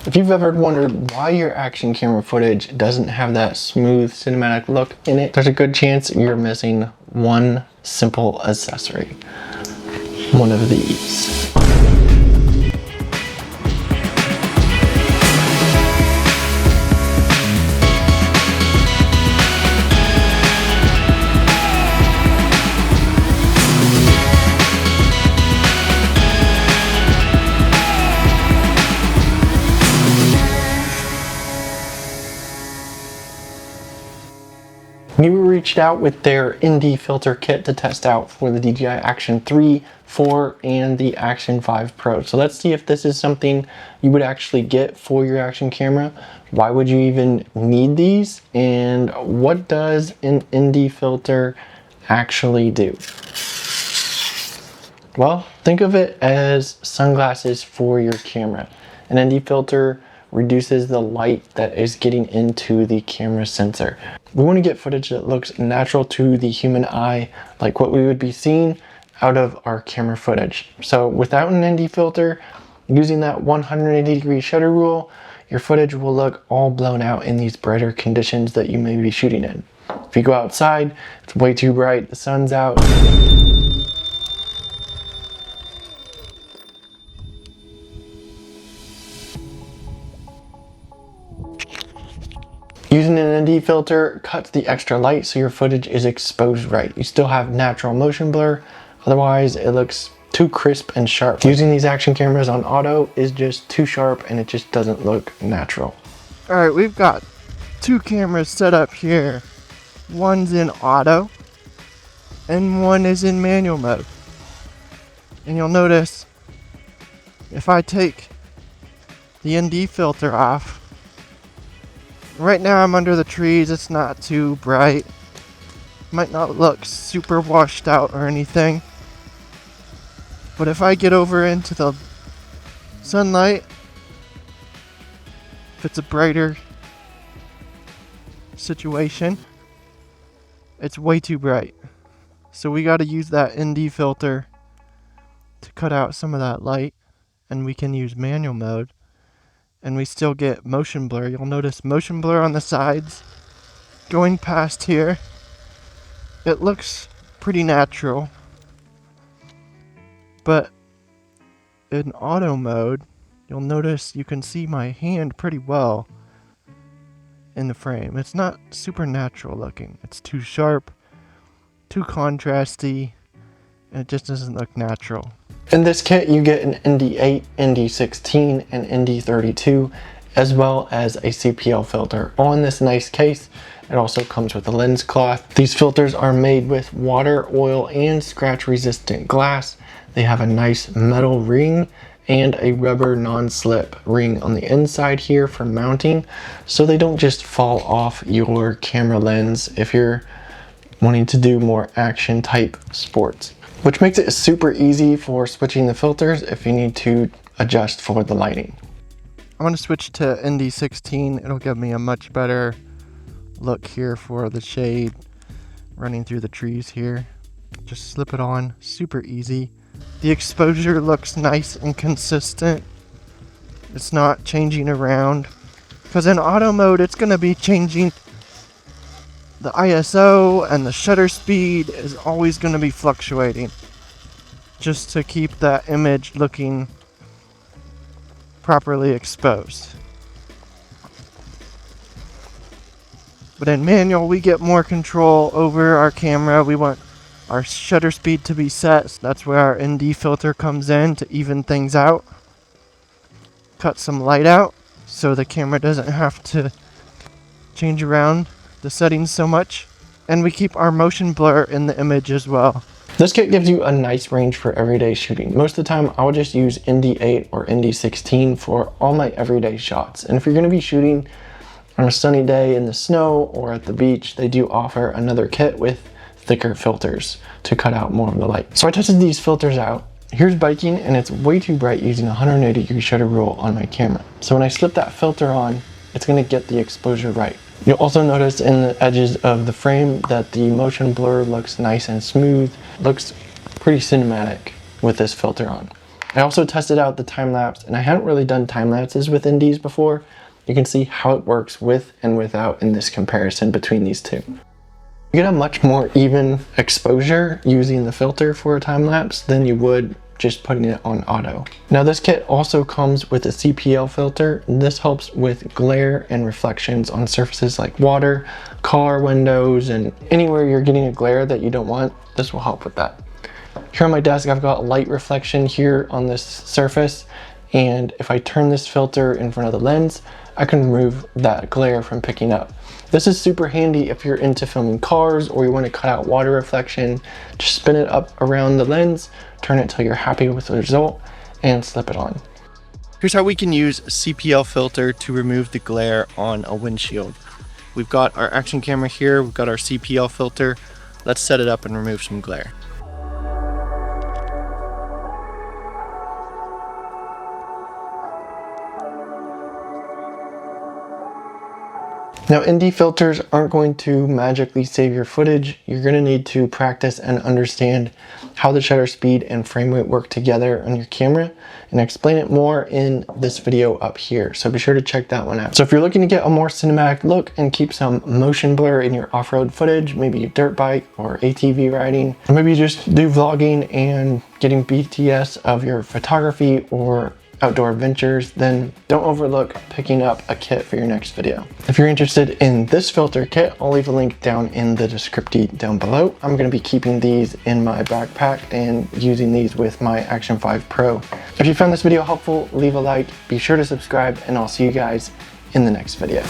If you've ever wondered why your action camera footage doesn't have that smooth cinematic look in it, there's a good chance you're missing one simple accessory. One of these. Neewer reached out with their ND filter kit to test out for the DJI Action 3, 4, and the Action 5 Pro. So let's see if this is something you would actually get for your action camera. Why would you even need these? And what does an ND filter actually do? Well, think of it as sunglasses for your camera. An ND filter reduces the light that is getting into the camera sensor. We want to get footage that looks natural to the human eye, like what we would be seeing out of our camera footage. So without an ND filter, using that 180-degree shutter rule, your footage will look all blown out in these brighter conditions that you may be shooting in. If you go outside, it's way too bright, the sun's out. Using an ND filter cuts the extra light so your footage is exposed right. You still have natural motion blur, otherwise it looks too crisp and sharp. Using these action cameras on auto is just too sharp and it just doesn't look natural. Alright, we've got two cameras set up here. One's in auto and one is in manual mode. And you'll notice if I take the ND filter off, right now I'm under the trees, it's not too bright. Might not look super washed out or anything. But if I get over into the sunlight, if it's a brighter situation, it's way too bright. So we got to use that ND filter to cut out some of that light, and we can use manual mode. And we still get motion blur. You'll notice motion blur on the sides going past here. It looks pretty natural, but in auto mode, you'll notice you can see my hand pretty well in the frame. It's not super natural looking. It's too sharp, too contrasty, and it just doesn't look natural. In this kit, you get an ND8, ND16, and ND32, as well as a CPL filter. All in this nice case. It also comes with a lens cloth. These filters are made with water, oil, and scratch-resistant glass. They have a nice metal ring and a rubber non-slip ring on the inside here for mounting, so they don't just fall off your camera lens if you're wanting to do more action type sports. Which makes it super easy for switching the filters if you need to adjust for the lighting. I'm going to switch to ND16. It'll give me a much better look here for the shade running through the trees here. Just slip it on, super easy. The exposure looks nice and consistent. It's not changing around. Because in auto mode, it's going to be changing. The ISO and the shutter speed is always going to be fluctuating just to keep that image looking properly exposed. But in manual, we get more control over our camera. We want our shutter speed to be set. So that's where our ND filter comes in to even things out. Cut some light out so the camera doesn't have to change around the settings so much, and we keep our motion blur in the image as well. This kit gives you a nice range for everyday shooting. Most of the time I will just use ND8 or ND16 for all my everyday shots. And if you're going to be shooting on a sunny day in the snow or at the beach, they do offer another kit with thicker filters to cut out more of the light. So I tested these filters out. Here's biking, and it's way too bright using a 180-degree shutter rule on my camera. So when I slip that filter on, it's going to get the exposure right. You'll also notice in the edges of the frame that the motion blur looks nice and smooth. Looks pretty cinematic with this filter on. I also tested out the time lapse, and I hadn't really done time lapses with Indies before. You can see how it works with and without in this comparison between these two. You get a much more even exposure using the filter for a time lapse than you would just putting it on auto. Now this kit also comes with a CPL filter, and this helps with glare and reflections on surfaces like water, car windows, and anywhere you're getting a glare that you don't want. This will help with that. Here on my desk, I've got light reflection here on this surface, and if I turn this filter in front of the lens, I can remove that glare from picking up. This is super handy if you're into filming cars or you want to cut out water reflection. Just spin it up around the lens, turn it till you're happy with the result, and slip it on. Here's how we can use a CPL filter to remove the glare on a windshield. We've got our action camera here, we've got our CPL filter. Let's set it up and remove some glare. Now, ND filters aren't going to magically save your footage. You're going to need to practice and understand how the shutter speed and frame rate work together on your camera, and I explain it more in this video up here, so be sure to check that one out. So if you're looking to get a more cinematic look and keep some motion blur in your off-road footage, maybe a dirt bike or ATV riding, or maybe you just do vlogging and getting BTS of your photography or outdoor adventures, then don't overlook picking up a kit for your next video. If you're interested in this filter kit, I'll leave a link down in the description down below. I'm going to be keeping these in my backpack and using these with my Action 5 Pro. If you found this video helpful, leave a like, be sure to subscribe, and I'll see you guys in the next video.